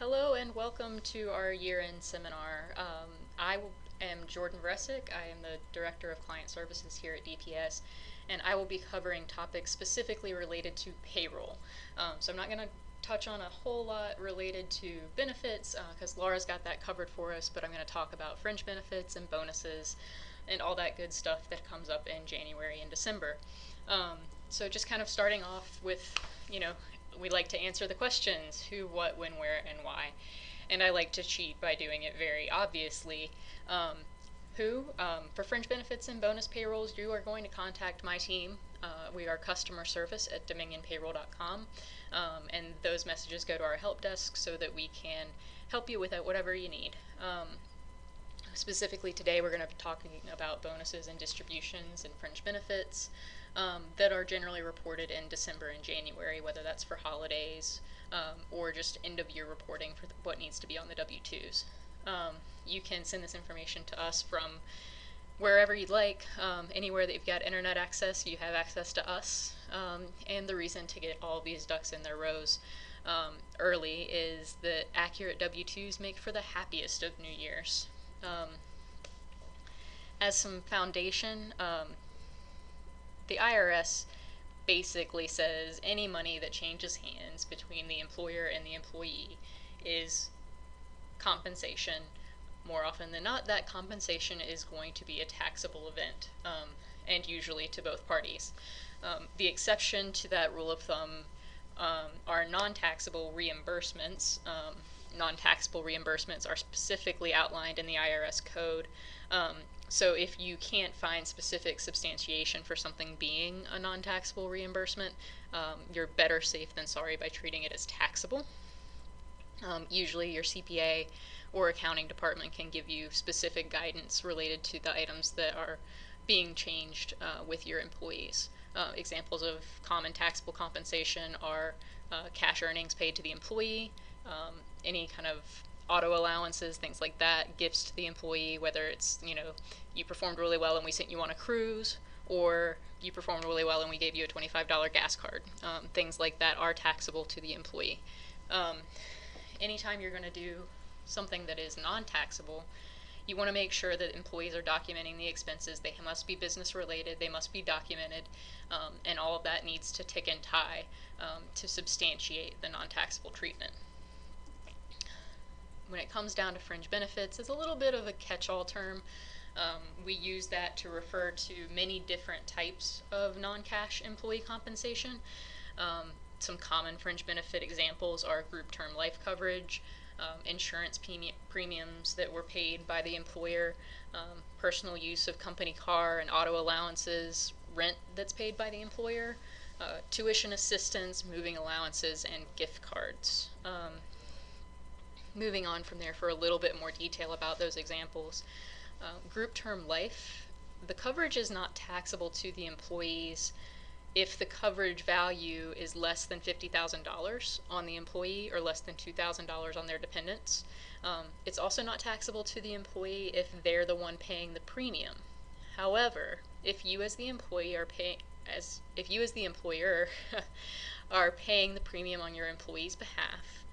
Hello and welcome to our year-end seminar. I am Jordan Vresic. I am the Director of Client Services here at DPS, and I will be covering topics specifically related to payroll. So I'm not going to touch on a whole lot related to benefits because Laura's got that covered for us, but I'm going to talk about fringe benefits and bonuses and all that good stuff that comes up in January and December. So just kind of starting off with, we like to answer the questions: who, what, when, where, and why. And I like to cheat by doing it very obviously. For fringe benefits and bonus payrolls, you are going to contact my team. We are customer service at dominionpayroll.com, and those messages go to our help desk so that we can help you with whatever you need. Specifically today we're going to be talking about bonuses and distributions and fringe benefits that are generally reported in December and January, whether that's for holidays or just end-of-year reporting for what needs to be on the W-2s. You can send this information to us from wherever you'd like. Anywhere that you've got internet access, you have access to us. And the reason to get all of these ducks in their rows early is that accurate W-2s make for the happiest of New Year's. As some foundation, the IRS basically says any money that changes hands between the employer and the employee is compensation. More often than not, that compensation is going to be a taxable event, and usually to both parties. The exception to that rule of thumb are non-taxable reimbursements. Non-taxable reimbursements are specifically outlined in the IRS code. So if you can't find specific substantiation for something being a non-taxable reimbursement, you're better safe than sorry by treating it as taxable. Usually your CPA or accounting department can give you specific guidance related to the items that are being changed with your employees. Examples of common taxable compensation are cash earnings paid to the employee, any kind of auto allowances, things like that, gifts to the employee, whether it's, you performed really well and we sent you on a cruise, or you performed really well and we gave you a $25 gas card. Things like that are taxable to the employee. Anytime you're going to do something that is non-taxable, you want to make sure that employees are documenting the expenses. They must be business related, they must be documented, and all of that needs to tick and tie to substantiate the non-taxable treatment. When it comes down to fringe benefits, it's a little bit of a catch-all term. We use that to refer to many different types of non-cash employee compensation. Some common fringe benefit examples are group term life coverage, insurance premiums that were paid by the employer, personal use of company car and auto allowances, rent that's paid by the employer, tuition assistance, moving allowances, and gift cards. Moving on from there for a little bit more detail about those examples. Group term life, the coverage is not taxable to the employees if the coverage value is less than $50,000 on the employee or less than $2,000 on their dependents. It's also not taxable to the employee if they're the one paying the premium. However, if you as the employee are if you as the employer are paying the premium on your employee's behalf,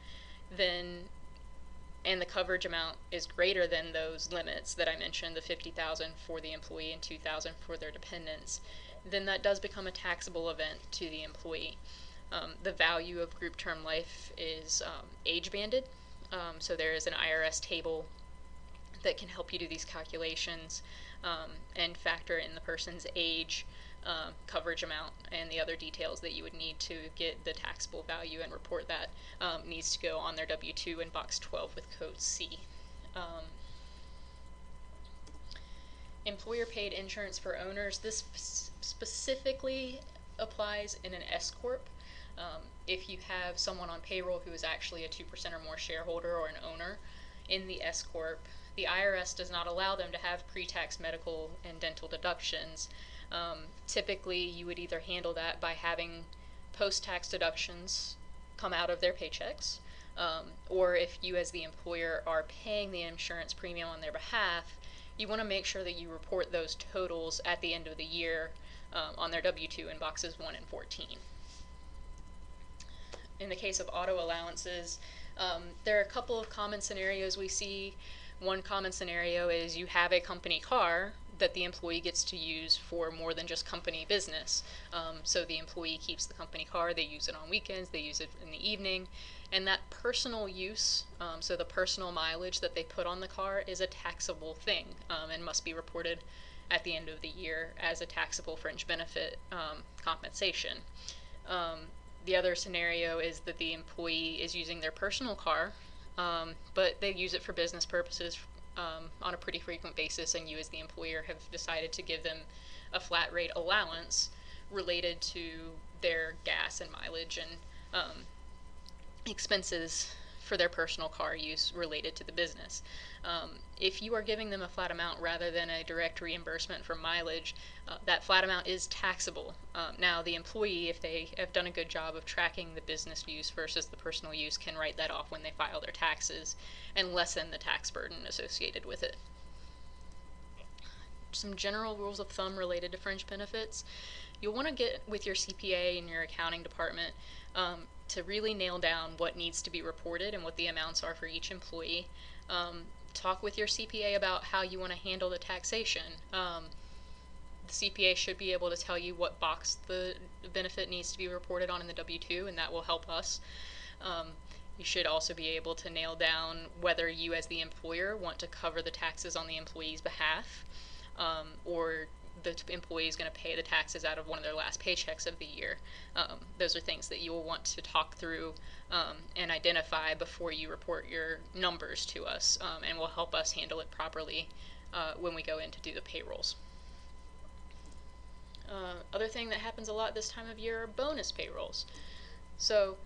and the coverage amount is greater than those limits that I mentioned, the $50,000 for the employee and $2,000 for their dependents, then that does become a taxable event to the employee. The value of group term life is age banded, so there is an IRS table that can help you do these calculations and factor in the person's age, coverage amount, and the other details that you would need to get the taxable value and report that. Needs to go on their W-2 in box 12 with code C. Employer paid insurance for owners, this specifically applies in an S Corp. If you have someone on payroll who is actually a 2% or more shareholder or an owner in the S Corp, the IRS does not allow them to have pre-tax medical and dental deductions. Typically you would either handle that by having post-tax deductions come out of their paychecks, or if you as the employer are paying the insurance premium on their behalf, you want to make sure that you report those totals at the end of the year on their W-2 in boxes 1 and 14. In the case of auto allowances, There are a couple of common scenarios we see. One common scenario is you have a company car that the employee gets to use for more than just company business. So the employee keeps the company car, they use it on weekends, they use it in the evening, and that personal use, so the personal mileage that they put on the car, is a taxable thing, and must be reported at the end of the year as a taxable fringe benefit compensation. The other scenario is that the employee is using their personal car, but they use it for business purposes on a pretty frequent basis, and you as the employer have decided to give them a flat rate allowance related to their gas and mileage and expenses for their personal car use related to the business. If you are giving them a flat amount rather than a direct reimbursement for mileage, that flat amount is taxable. Now, the employee, if they have done a good job of tracking the business use versus the personal use, can write that off when they file their taxes and lessen the tax burden associated with it. Some general rules of thumb related to fringe benefits. You'll want to get with your CPA and your accounting department to really nail down what needs to be reported and what the amounts are for each employee. Talk with your CPA about how you want to handle the taxation. The CPA should be able to tell you what box the benefit needs to be reported on in the W-2, and that will help us. You should also be able to nail down whether you as the employer want to cover the taxes on the employee's behalf, or the employee is going to pay the taxes out of one of their last paychecks of the year. Those are things that you will want to talk through and identify before you report your numbers to us, and will help us handle it properly when we go in to do the payrolls. Other thing that happens a lot this time of year are bonus payrolls. So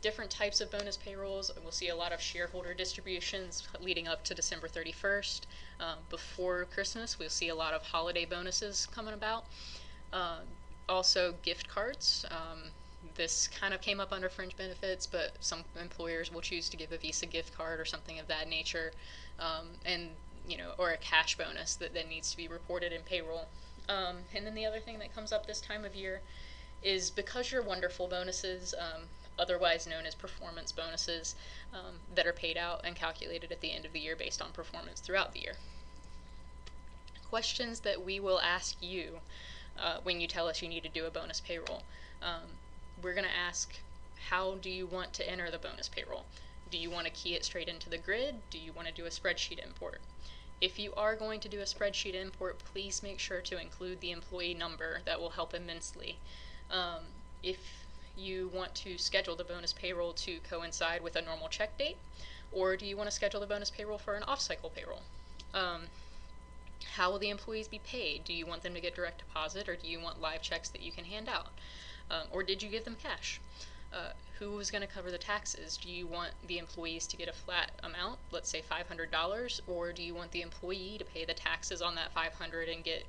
different types of bonus payrolls. We'll see a lot of shareholder distributions leading up to December 31st. Before Christmas, we'll see a lot of holiday bonuses coming about. Also gift cards. This kind of came up under fringe benefits, but some employers will choose to give a Visa gift card or something of that nature, and or a cash bonus that then needs to be reported in payroll. And then the other thing that comes up this time of year is because your wonderful bonuses, otherwise known as performance bonuses, that are paid out and calculated at the end of the year based on performance throughout the year. Questions that we will ask you when you tell us you need to do a bonus payroll. We're going to ask, how do you want to enter the bonus payroll? Do you want to key it straight into the grid? Do you want to do a spreadsheet import? If you are going to do a spreadsheet import, please make sure to include the employee number. That will help immensely. If you want to schedule the bonus payroll to coincide with a normal check date, or do you want to schedule the bonus payroll for an off-cycle payroll? How will the employees be paid? Do you want them to get direct deposit, or do you want live checks that you can hand out? Or did you give them cash? Who is going to cover the taxes? Do you want the employees to get a flat amount, let's say $500, or do you want the employee to pay the taxes on that $500 and get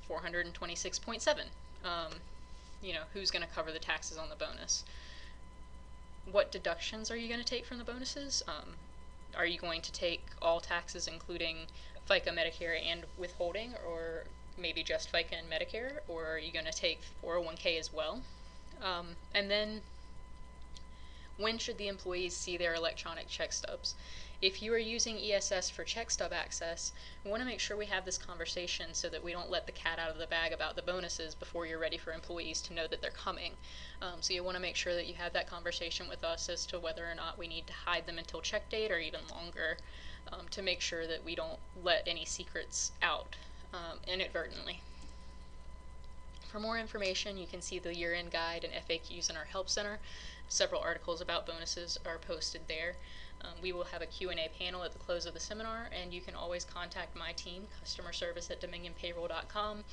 $426.7? Who's going to cover the taxes on the bonus? What deductions are you going to take from the bonuses? Are you going to take all taxes, including FICA, Medicare, and withholding, or maybe just FICA and Medicare, or are you going to take 401k as well? And then, when should the employees see their electronic check stubs? If you are using ESS for check stub access, we want to make sure we have this conversation so that we don't let the cat out of the bag about the bonuses before you're ready for employees to know that they're coming. So you want to make sure that you have that conversation with us as to whether or not we need to hide them until check date or even longer, to make sure that we don't let any secrets out inadvertently. For more information, you can see the year-end guide and FAQs in our Help Center. Several articles about bonuses are posted there. We will have a Q&A panel at the close of the seminar, and you can always contact my team, customer service@dominionpayroll.com,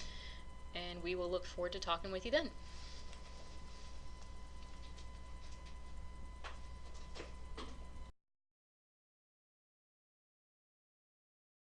and we will look forward to talking with you then.